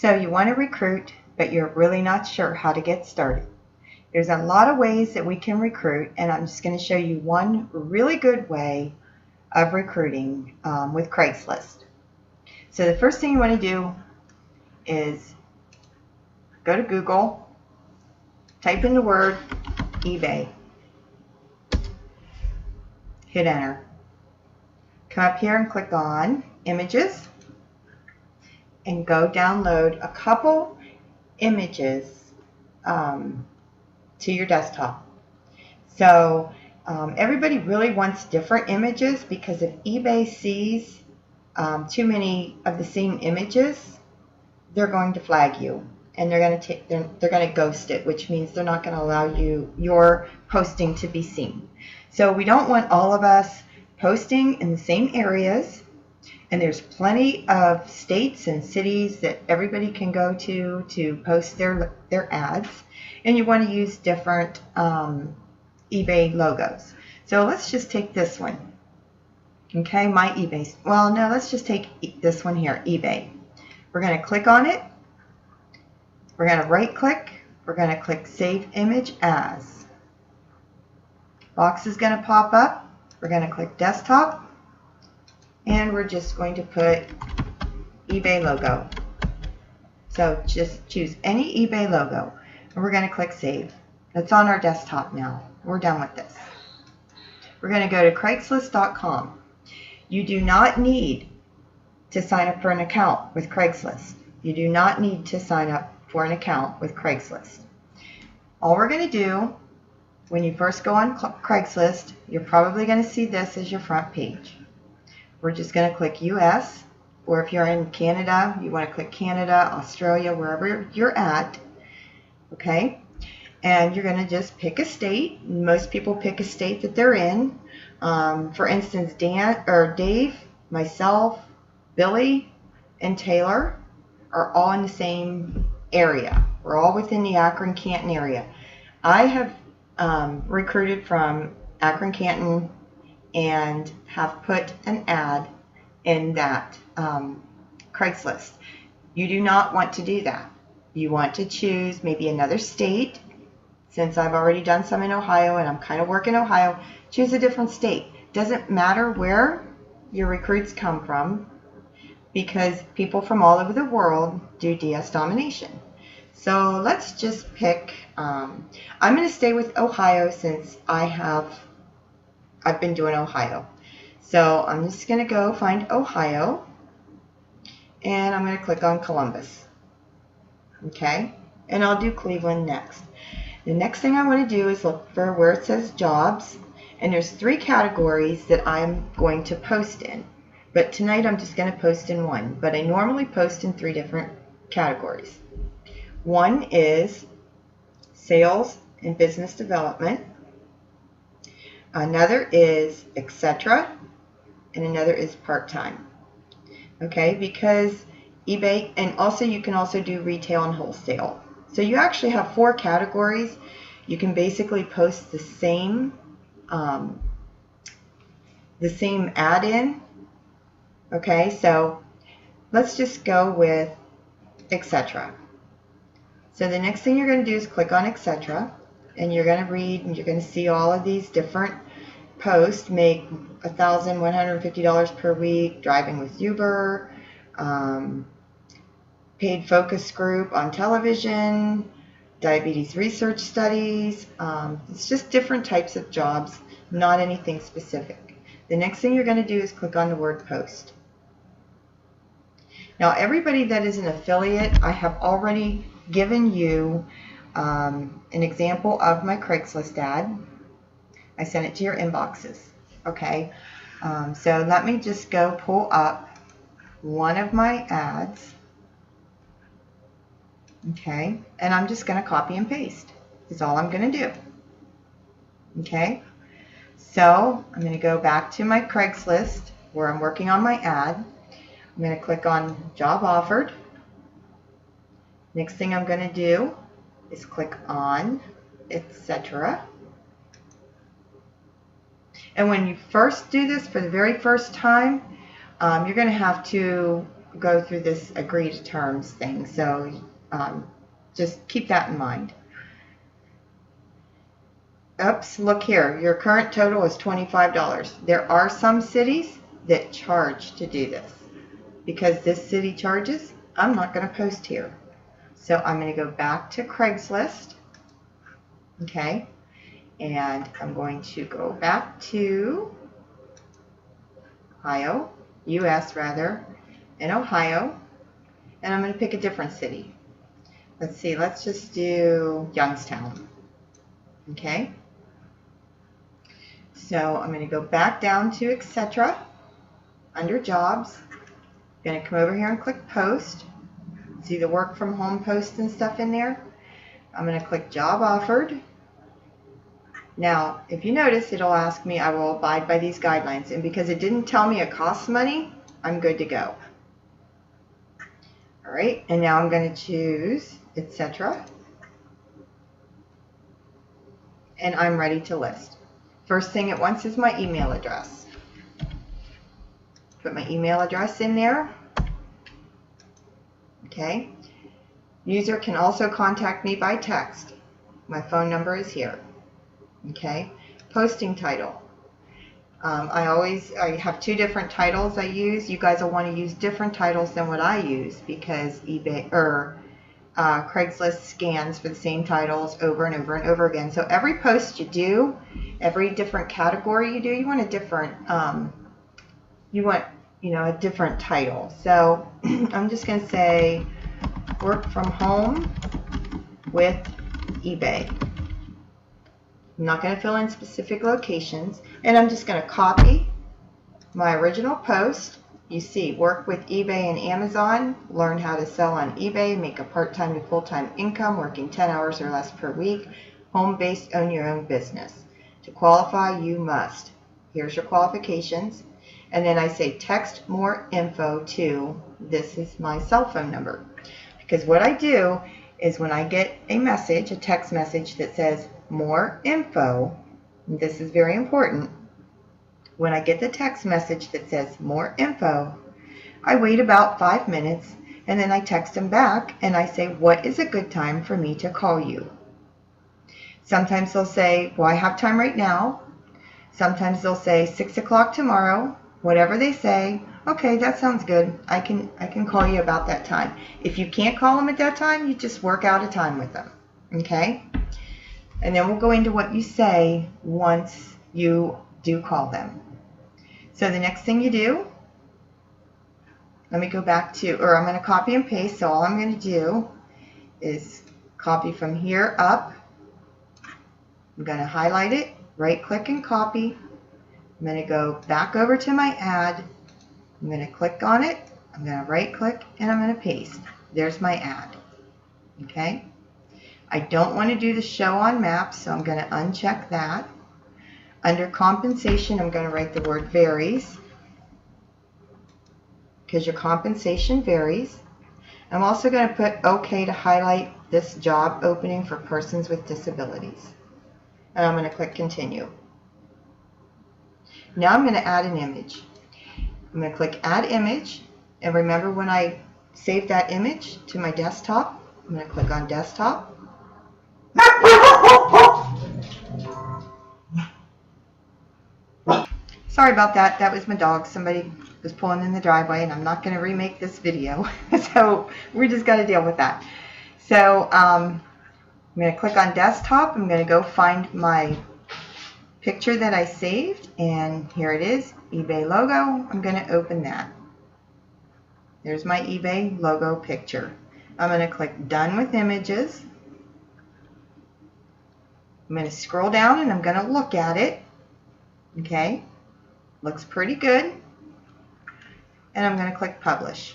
So you want to recruit, but you're really not sure how to get started. There's a lot of ways that we can recruit, and I'm just going to show you one really good way of recruiting with Craigslist. So the first thing you want to do is go to Google, type in the word eBay, hit enter. Come up here and click on images and go download a couple images to your desktop. So everybody really wants different images, because if eBay sees too many of the same images, they're going to flag you, and they're going to ghost it, which means they're not going to allow your posting to be seen. So we don't want all of us posting in the same areas, and there's plenty of states and cities that everybody can go to post their ads, and you want to use different eBay logos. So let's just take this one. Okay, my eBay. Well, no, let's just take this one here, eBay. We're going to click on it. We're going to right click. We're going to click Save Image As. Box is going to pop up. We're going to click Desktop. And we're just going to put eBay logo. So just choose any eBay logo. And we're going to click Save. It's on our desktop now. We're done with this. We're going to go to Craigslist.com. You do not need to sign up for an account with Craigslist. You do not need to sign up for an account with Craigslist. All we're going to do, when you first go on Craigslist, you're probably going to see this as your front page. We're just going to click US, or if you're in Canada, you want to click Canada, Australia, wherever you're at. Okay? And you're going to just pick a state. Most people pick a state that they're in. For instance, Dave, myself, Billy, and Taylor are all in the same area. We're all within the Akron-Canton area. I have recruited from Akron-Canton and have put an ad in that Craigslist. You do not want to do that. You want to choose maybe another state. Since I've already done some in Ohio and I'm kind of working Ohio, choose a different state. Doesn't matter where your recruits come from, because people from all over the world do DS domination. So let's just pick, I'm going to stay with Ohio since I've been doing Ohio. So I'm just going to go find Ohio, and I'm going to click on Columbus. Okay, and I'll do Cleveland next. The next thing I want to do is look for where it says jobs, and there's 3 categories that I'm going to post in. But tonight I'm just going to post in one, but I normally post in 3 different categories. One is sales and business development. Another is etc. And another is part-time. Okay, because eBay, and also you can also do retail and wholesale. So you actually have 4 categories. You can basically post the same ad in. Okay, so let's just go with etc. So the next thing you're going to do is click on etc. And you're going to read, and you're going to see all of these different posts. Make $1,150 per week, driving with Uber, paid focus group on television, diabetes research studies. It's just different types of jobs, not anything specific. The next thing you're going to do is click on the word post. Now everybody that is an affiliate, I have already given you an example of my Craigslist ad. I sent it to your inboxes. Okay, so let me just go pull up one of my ads. Okay, and I'm just going to copy and paste. Is all I'm going to do. Okay, so I'm going to go back to my Craigslist where I'm working on my ad. I'm going to click on job offered. Next thing I'm going to do is click on etc. And when you first do this for the very first time, you're going to have to go through this agree to terms thing, so just keep that in mind. Oops, look here, your current total is $25. There are some cities that charge to do this. Because this city charges, I'm not going to post here. So I'm going to go back to Craigslist, okay, and I'm going to go back to Ohio, US rather, in Ohio, and I'm going to pick a different city. Let's see, let's just do Youngstown, okay. So I'm going to go back down to etc. under jobs. I'm going to come over here and click post. See the work from home posts and stuff in there? I'm going to click job offered. Now, if you notice, it'll ask me, I will abide by these guidelines. And because it didn't tell me it costs money, I'm good to go. All right, and now I'm going to choose etc. And I'm ready to list. First thing it wants is my email address. Put my email address in there. Okay. User can also contact me by text. My phone number is here. Okay. Posting title. I have two different titles I use. You guys will want to use different titles than what I use because eBay or Craigslist scans for the same titles over and over and over again. So every post you do, every different category you do, you want a different a different title. So I'm just going to say work from home with eBay. I'm not going to fill in specific locations, and I'm just going to copy my original post. You see, work with eBay and Amazon, learn how to sell on eBay, make a part-time to full-time income, working 10 hours or less per week, home-based, own your own business. To qualify, you must. Here's your qualifications. And then I say text more info to, this is my cell phone number. Because what I do is when I get a message, a text message that says more info, and this is very important, when I get the text message that says more info, I wait about 5 minutes and then I text them back and I say, what is a good time for me to call you? Sometimes they'll say, well, I have time right now. Sometimes they'll say 6 o'clock tomorrow. Whatever they say, okay, that sounds good. I can call you about that time. If you can't call them at that time, you just work out a time with them, okay? And then we'll go into what you say once you do call them. So the next thing you do, let me go back to, or I'm going to copy and paste. So all I'm going to do is copy from here up. I'm going to highlight it, right click and copy. I'm going to go back over to my ad. I'm going to click on it. I'm going to right click and I'm going to paste. There's my ad. Okay. I don't want to do the show on maps, so I'm going to uncheck that. Under compensation, I'm going to write the word varies because your compensation varies. I'm also going to put OK to highlight this job opening for persons with disabilities. And I'm going to click continue. Now I'm going to add an image. I'm going to click add image, and remember when I saved that image to my desktop, I'm going to click on desktop. Sorry about that. That was my dog. Somebody was pulling in the driveway, and I'm not going to remake this video. So we just got to deal with that. So I'm going to click on desktop. I'm going to go find my picture that I saved, and here it is, eBay logo. I'm going to open that. There's my eBay logo picture. I'm going to click done with images. I'm going to scroll down and I'm going to look at it. Okay, looks pretty good. And I'm going to click publish.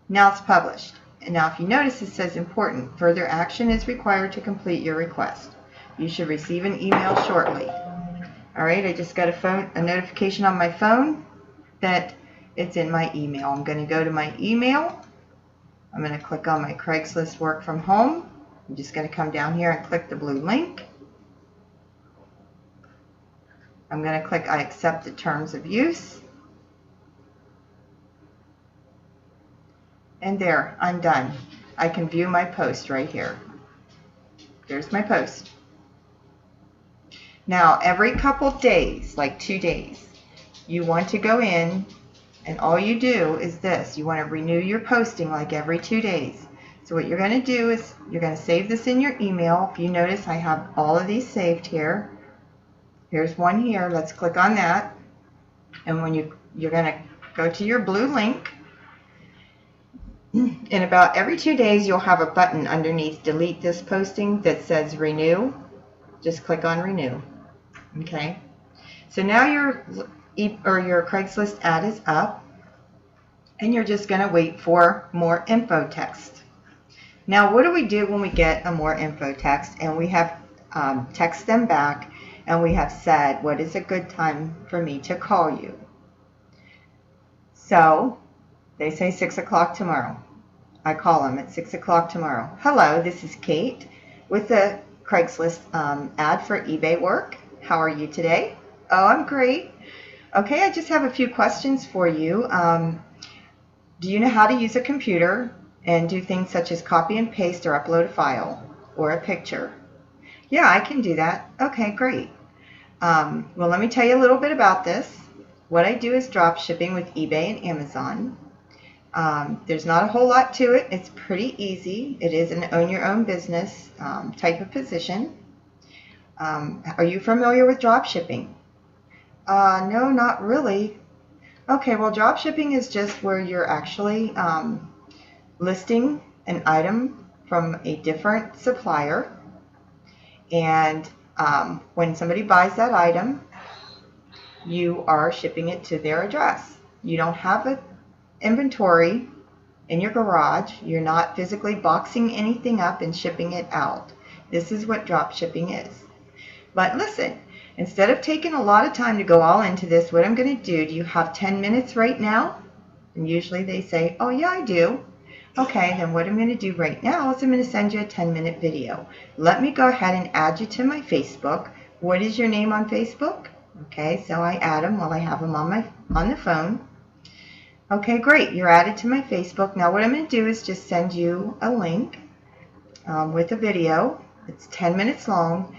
Now it's published. And now if you notice, it says important. Further action is required to complete your request. You should receive an email shortly. All right, I just got a notification on my phone that it's in my email. I'm going to go to my email. I'm going to click on my Craigslist work from home. I'm just going to come down here and click the blue link. I'm going to click I accept the terms of use. And there, I'm done. I can view my post right here. There's my post. Now, every couple days, like 2 days, you want to go in, and all you do is this. You want to renew your posting like every 2 days. So what you're going to do is you're going to save this in your email. If you notice, I have all of these saved here. Here's one here. Let's click on that. And when you're going to go to your blue link, in about every 2 days, you'll have a button underneath delete this posting that says renew. Just click on renew. Okay. So now your Craigslist ad is up, and you're just going to wait for more info text. Now, what do we do when we get a more info text and we have text them back and we have said, what is a good time for me to call you? So they say 6 o'clock tomorrow. I call them at 6 o'clock tomorrow. Hello, this is Kate with the Craigslist ad for eBay work. How are you today? Oh, I'm great. Okay, I just have a few questions for you. Do you know how to use a computer and do things such as copy and paste or upload a file or a picture? Yeah, I can do that. Okay, great. Well, let me tell you a little bit about this. What I do is drop shipping with eBay and Amazon. There's not a whole lot to it. It's pretty easy. It is an own your own business type of position. Are you familiar with drop shipping? No, not really. Okay, well, drop shipping is just where you're actually listing an item from a different supplier, and when somebody buys that item, you are shipping it to their address. You don't have an inventory in your garage. You're not physically boxing anything up and shipping it out. This is what drop shipping is. But listen, instead of taking a lot of time to go all into this, what I'm going to do you have 10 minutes right now? And usually they say, oh yeah, I do. Okay, then what I'm going to do right now is I'm going to send you a 10-minute video. Let me go ahead and add you to my Facebook. What is your name on Facebook? Okay, so I add them while I have them on the phone. Okay, great. You're added to my Facebook. Now what I'm going to do is just send you a link with a video. It's 10 minutes long.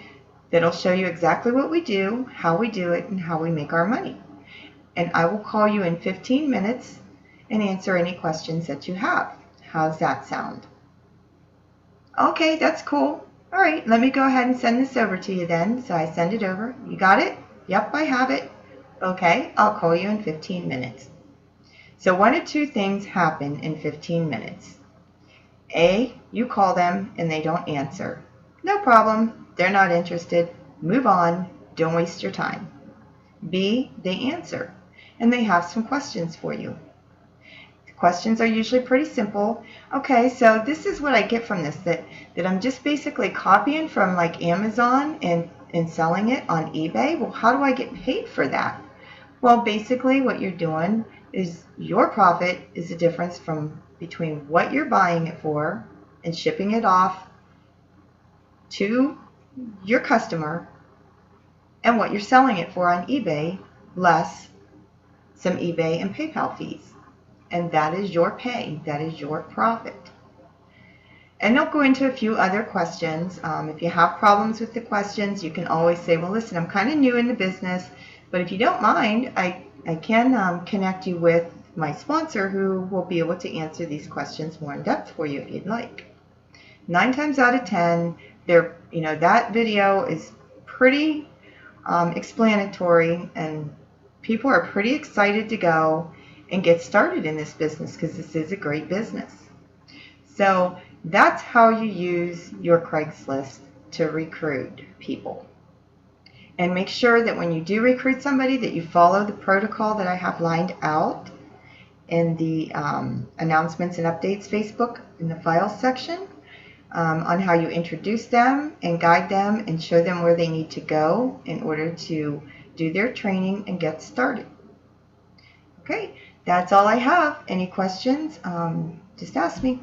That'll show you exactly what we do, how we do it, and how we make our money. And I will call you in 15 minutes and answer any questions that you have. How's that sound? Okay, that's cool. All right, let me go ahead and send this over to you then. So I send it over. You got it? Yep, I have it. Okay, I'll call you in 15 minutes. So one of two things happen in 15 minutes. A, you call them and they don't answer. No problem. They're not interested. Move on. Don't waste your time. B, they answer and they have some questions for you. The questions are usually pretty simple. Okay, so this is what I get from this, that I'm just basically copying from like Amazon and selling it on eBay. Well, how do I get paid for that? Well, basically what you're doing is your profit is the difference between what you're buying it for and shipping it off to your customer and what you're selling it for on eBay, less some eBay and PayPal fees. And that is your pay. That is your profit. And they'll go into a few other questions. If you have problems with the questions, you can always say, well, listen, I'm kind of new in the business, but if you don't mind, I can connect you with my sponsor who will be able to answer these questions more in depth for you if you'd like. 9 times out of 10, that video is pretty explanatory, and people are pretty excited to go and get started in this business because this is a great business. So that's how you use your Craigslist to recruit people. And make sure that when you do recruit somebody that you follow the protocol that I have lined out in the announcements and updates Facebook in the files section. On how you introduce them and guide them and show them where they need to go in order to do their training and get started. Okay, that's all I have. Any questions? Just ask me.